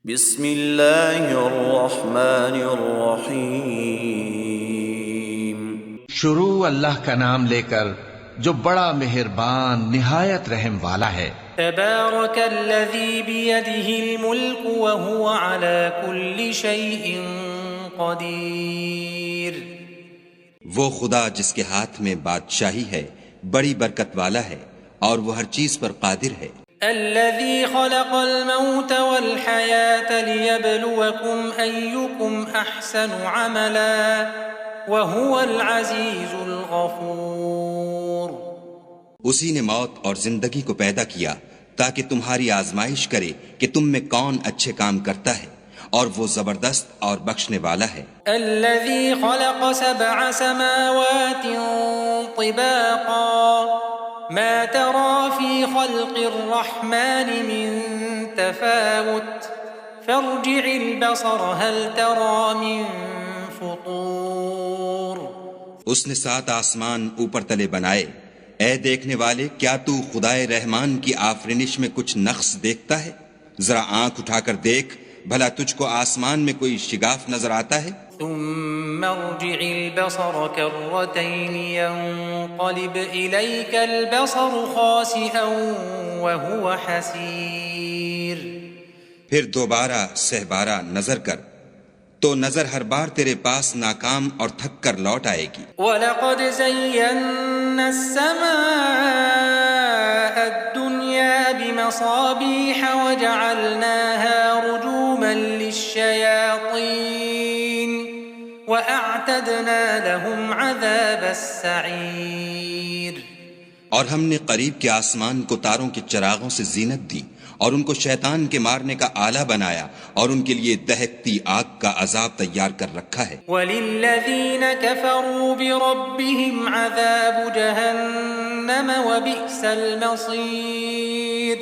بسم اللہ الرحمن الرحیم۔ شروع اللہ کا نام لے کر جو بڑا مہربان نہایت رحم والا ہے۔ تبارک الذی بیدہ الملک وہو علی کل شیء قدیر۔ وہ خدا جس کے ہاتھ میں بادشاہی ہے بڑی برکت والا ہے اور وہ ہر چیز پر قادر ہے۔ الذی خلق الموت والحیاة لیبلوکم ایکم احسن عملا وہو العزیز الغفور۔ اسی نے موت اور زندگی کو پیدا کیا تاکہ تمہاری آزمائش کرے کہ تم میں کون اچھے کام کرتا ہے، اور وہ زبردست اور بخشنے والا ہے۔ الذی خلق سبع سماوات طباقا ما ترى في خلق الرحمن من تفاوت فارجع البصر هل ترى من فطور۔ اس نے 7 آسمان اوپر تلے بنائے، اے دیکھنے والے کیا تو خدائے رحمان کی آفرینش میں کچھ نقص دیکھتا ہے؟ ذرا آنکھ اٹھا کر دیکھ، بھلا تجھ کو آسمان میں کوئی شگاف نظر آتا ہے؟ ثم ارجع البصر كرتين ينقلب إليك البصر خاسئا وهو حسير۔ پھر دوبارہ سہبارہ نظر کر تو نظر ہر بار تیرے پاس ناکام اور تھک کر لوٹ آئے گی۔ وَلَقَدْ زَيَّنَّا السَّمَاءَ الدُّنْيَا بِمَصَابِيحَ وَجَعَلْنَاهَا رُجُومًا لِلشَّيَاطِينِ وَأَعْتَدْنَا لَهُمْ عَذَابَ السَّعِيرِ۔ اور ہم نے قریب کے آسمان کو تاروں کے چراغوں سے زینت دی اور ان کو شیطان کے مارنے کا آلہ بنایا اور ان کے لیے دہکتی آگ کا عذاب تیار کر رکھا ہے۔ وَلِلَّذِينَ كَفَرُوا بِرَبِّهِمْ عَذَابُ جَهَنَّمَ وَبِئْسَ الْمَصِيرُ۔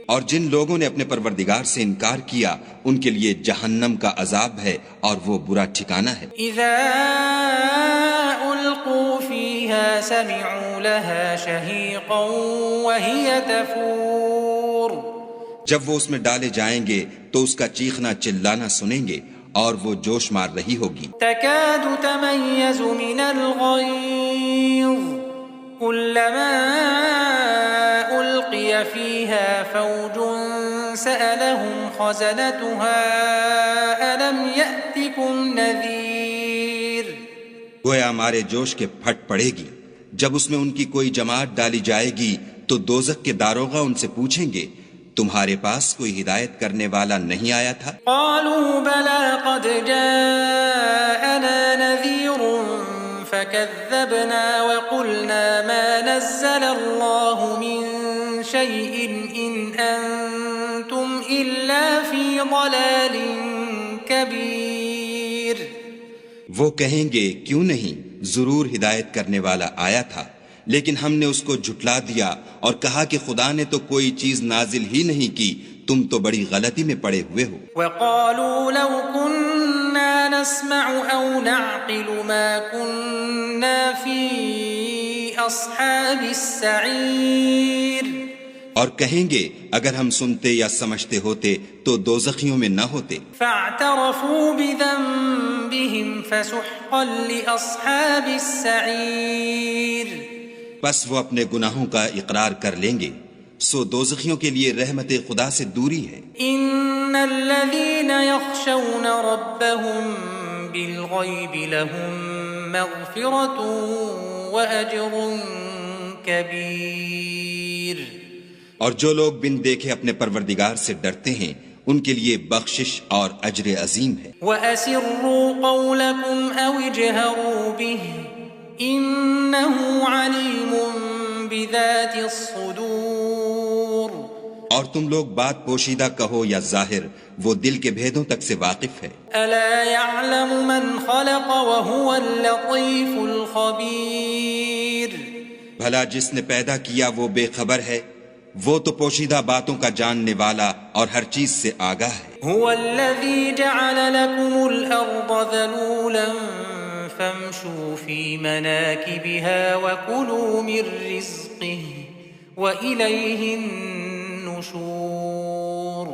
اور جن لوگوں نے اپنے پروردگار سے انکار کیا ان کے لیے جہنم کا عذاب ہے اور وہ برا ٹھکانہ ہے۔ اذا القوا فيها سمعوا لها شهيقا وهي تفور۔ جب وہ اس میں ڈالے جائیں گے تو اس کا چیخنا چلانا سنیں گے اور وہ جوش مار رہی ہوگی۔ تكاد تميز من الغيظ كلما ألقي فيها فوج سألهم خزنتها ألم يأتكم نذير۔ گویا ہمارے جوش کے پھٹ پڑے گی جب اس میں ان کی کوئی جماعت ڈالی جائے گی تو دوزخ کے داروغہ ان سے پوچھیں گے تمہارے پاس کوئی ہدایت کرنے والا نہیں آیا تھا؟ قالوا بلى قد جاءنا نذير فكذبنا وقلنا ما نزل الله من شيء إن أنتم إلا في ضلال كبير۔ وہ کہیں گے کیوں نہیں، ضرور ہدایت کرنے والا آیا تھا، لیکن ہم نے اس کو جھٹلا دیا اور کہا کہ خدا نے تو کوئی چیز نازل ہی نہیں کی، تم تو بڑی غلطی میں پڑے ہوئے ہو۔ وقالوا لو كنا نسمع أو نعقل ما كنا في أصحاب السعير۔ اور کہیں گے اگر ہم سنتے یا سمجھتے ہوتے تو دوزخیوں میں نہ ہوتے۔ فاعترفوا بذنبهم فسحقا لأصحاب السعير۔ بس وہ اپنے گناہوں کا اقرار کر لیں گے، سو دوزخیوں کے لیے رحمت خدا سے دوری ہے۔ ان الذين يخشون ربهم بالغيب لهم مغفرة وأجر كبير۔ اور جو لوگ بن دیکھے اپنے پروردگار سے ڈرتے ہیں ان کے لیے بخشش اور اجر عظیم ہے۔ وَأَسِرُّوا قَوْلَكُمْ أَوْ اجْهَرُوا بِهِ إِنَّهُ عَلِيمٌ بِذَاتِ الصُّدُورِ۔ اور تم لوگ بات پوشیدہ کہو یا ظاہر، وہ دل کے بھیدوں تک سے واقف ہے۔ أَلَا يَعْلَمُ مَنْ خَلَقَ وَهُوَ اللَّطِيفُ الْخَبِيرُ۔ بھلا جس نے پیدا کیا وہ بے خبر ہے، وہ تو پوشیدہ باتوں کا جاننے والا اور ہر چیز سے آگاہ ہے۔ هو الذي جعل لكم الأرض ذلولا فامشوا في مناكبها وكلوا من رزقه وإليه النشور۔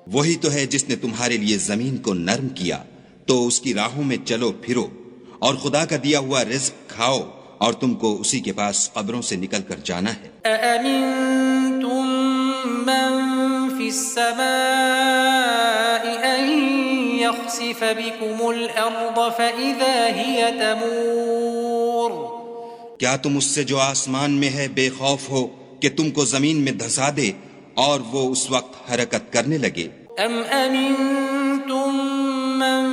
وہی تو ہے جس نے تمہارے لیے زمین کو نرم کیا تو اس کی راہوں میں چلو پھرو، اور خدا کا دیا ہوا رزق کھاؤ، اور تم کو اسی کے پاس قبروں سے نکل کر جانا ہے۔ أأمنتم من في السماء أن يخسف بكم الأرض فإذا هي تمور؟ کیا تم اس سے جو آسمان میں ہے بے خوف ہو کہ تم کو زمین میں دھسا دے اور وہ اس وقت حرکت کرنے لگے؟ ام امنتم من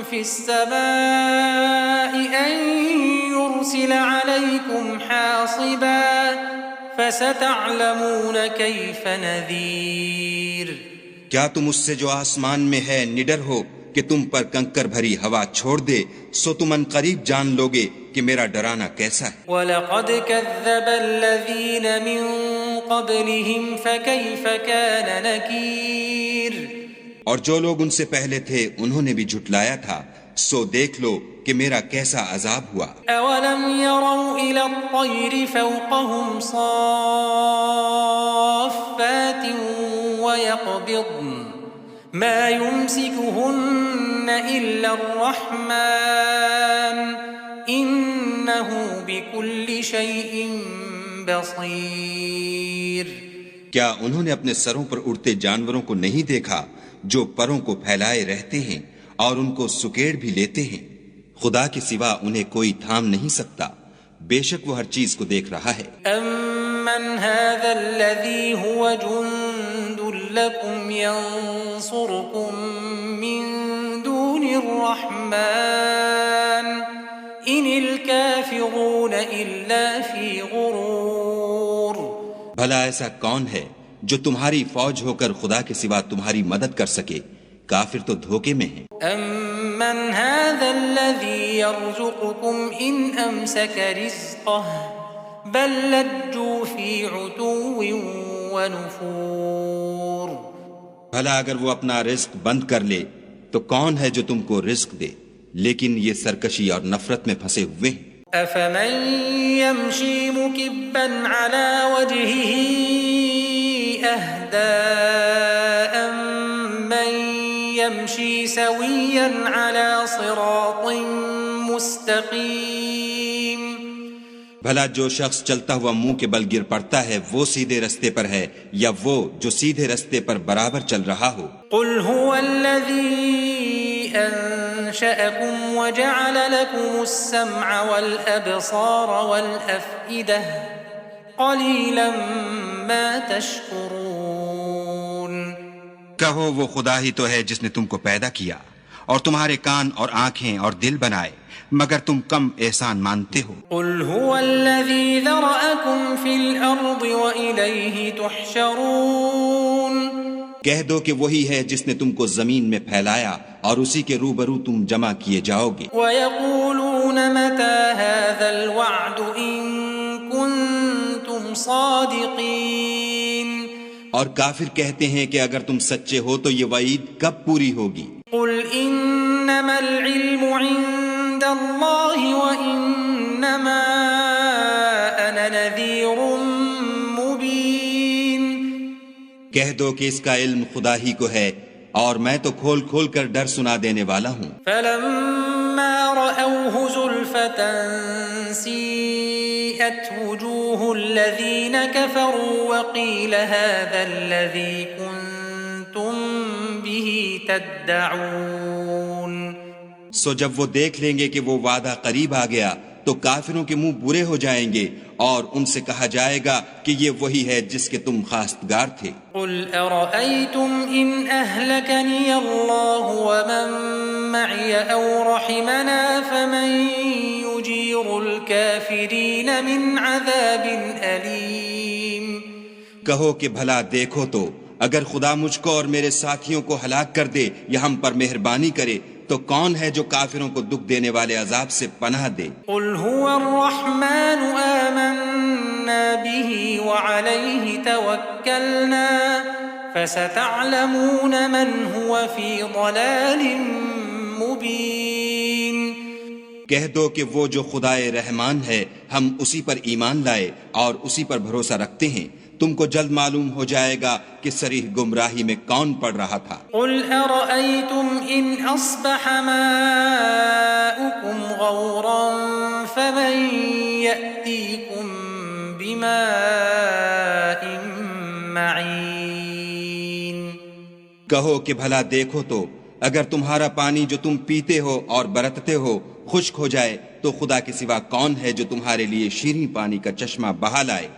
في السماء ان يرسل عليكم حاصبا فستعلمون كيف نذير؟ کیا تم اس سے جو آسمان میں ہے نڈر ہو کہ تم پر کنکر بھری ہوا چھوڑ دے، سو تم ان قریب جان لوگے کہ میرا ڈرانا کیسا ہے۔ وَلَقَدْ كَذَّبَ الَّذِينَ مِن قَبْلِهِمْ فَكَيْفَ كَانَ نَكِيرٌ؟ اور جو لوگ ان سے پہلے تھے انہوں نے بھی جھٹلایا تھا، سو دیکھ لو کہ میرا کیسا عذاب ہوا۔ أَوَلَمْ يَرَوْا إِلَى الطَّيْرِ فَوْقَهُمْ صَافَّاتٍ وَيَقْبِضْنَ مَا يُمْسِكُهُنَّ إِلَّا الرَّحْمَنُ إِنَّهُ بِكُلِّ شَيْءٍ بَصِيرٌ۔ کیا انہوں نے اپنے سروں پر اڑتے جانوروں کو نہیں دیکھا جو پروں کو پھیلائے رہتے ہیں اور ان کو سکیڑ بھی لیتے ہیں؟ خدا کے سوا انہیں کوئی تھام نہیں سکتا، بے شک وہ ہر چیز کو دیکھ رہا ہے۔ أَمَّنْ هَذَا الَّذِي هُوَ جُنْدٌ لَكُمْ يَنْصُرُكُمْ مِنْ دُونِ الرَّحْمَنِ إِنِ الْكَافِرُونَ إِلَّا فِي غُرُورٍ۔ بھلا ایسا کون ہے جو تمہاری فوج ہو کر خدا کے سوا تمہاری مدد کر سکے؟ کافر تو دھوکے میں ہیں۔ أَمَّنْ هَذَا الَّذِي يَرْزُقُكُمْ إِنْ أَمْسَكَ رِزْقَهُ بَلْ لَجُّوا فِي عُتُوٍّ وَنُفُورٍ۔ بھلا اگر وہ اپنا رزق بند کر لے تو کون ہے جو تم کو رزق دے؟ لیکن یہ سرکشی اور نفرت میں پھنسے ہوئے ہیں۔ أَفَمَنْ يَمْشِي مُكِبًّا عَلَى وَجْهِهِ أَهْدَىٰ أَمَّن يَمْشِي سَوِيًّا عَلَى صِرَاطٍ مُسْتَقِيمٍ؟ بھلا جو شخص چلتا ہوا منہ کے بل گر پڑتا ہے وہ سیدھے رستے پر ہے یا وہ جو سیدھے رستے پر برابر چل رہا ہو؟ قُلْ هُوَ الَّذِي أَنشَأَكُمْ وَجَعَلَ لَكُمُ السَّمْعَ وَالْأَبْصَارَ وَالْأَفْئِدَةَ قَلِيلًا مَا تَشْكُرُونَ۔ کہو وہ خدا ہی تو ہے جس نے تم کو پیدا کیا اور تمہارے کان اور آنکھیں اور دل بنائے، مگر تم کم احسان مانتے ہو۔ قُلْ هُوَ الَّذِي ذَرَأَكُمْ فِي الْأَرْضِ وَإِلَيْهِ تُحْشَرُونَ۔ کہہ دو کہ وہی ہے جس نے تم کو زمین میں پھیلایا اور اسی کے روبرو تم جمع کیے جاؤ گے۔ وَيَقُولُونَ مَتَى هَذَا الْوَعْدُ إِن كُنتُمْ صَادِقِينَ۔ اور کافر کہتے ہیں کہ اگر تم سچے ہو تو یہ وعید کب پوری ہوگی؟ قُلْ إِنَّمَا الْعِلْمُ عِندَ اللَّهِ وَإِنَّمَا أَنَا نَذِيرٌ مُبِينٌ۔ کہہ دو کہ اس کا علم خدا ہی کو ہے اور میں تو کھول کھول کر ڈر سنا دینے والا ہوں۔ فَلَمَّا رَأَوْهُ زُلْفَةً سِيئَتْ وُجُوهُ الَّذِينَ كَفَرُوا وَقِيلَ هَذَا الَّذِي كُنتُم بِهِ تَدَّعُونَ۔ سو جب وہ دیکھ لیں گے کہ وہ وعدہ قریب آ گیا تو کافروں کے منہ برے ہو جائیں گے اور ان سے کہا جائے گا کہ یہ وہی ہے جس کے تم خواستگار تھے۔ قُلْ أَرَأَيْتُمْ إِنْ أَهْلَكَنِيَ اللَّهُ وَمَن مَّعِيَ أَوْ رَحِمَنَا فَمَن يُجِيرُ الْكَافِرِينَ مِنْ عَذَابٍ أَلِيمٍ۔ کہو کہ بھلا دیکھو تو اگر خدا مجھ کو اور میرے ساتھیوں کو ہلاک کر دے یا ہم پر مہربانی کرے تو کون ہے جو کافروں کو دکھ دینے والے عذاب سے پناہ دے؟ قُلْ هُوَ الرَّحْمَنُ آمَنَّا بِهِ وَعَلَيْهِ تَوَكَّلْنَا فَسَتَعْلَمُونَ مَنْ هُوَ فِي ضَلَالٍ مُبِينٍ۔ کہہ دو کہ وہ جو خدائے رحمان ہے ہم اسی پر ایمان لائے اور اسی پر بھروسہ رکھتے ہیں، تم کو جلد معلوم ہو جائے گا کہ صریح گمراہی میں کون پڑ رہا تھا۔ قل أرأيتم إن أصبح ماؤكم غورا فمن يأتيكم بماء معين۔ کہو کہ بھلا دیکھو تو اگر تمہارا پانی جو تم پیتے ہو اور برتتے ہو خشک ہو جائے تو خدا کے سوا کون ہے جو تمہارے لیے شیریں پانی کا چشمہ بہا لائے۔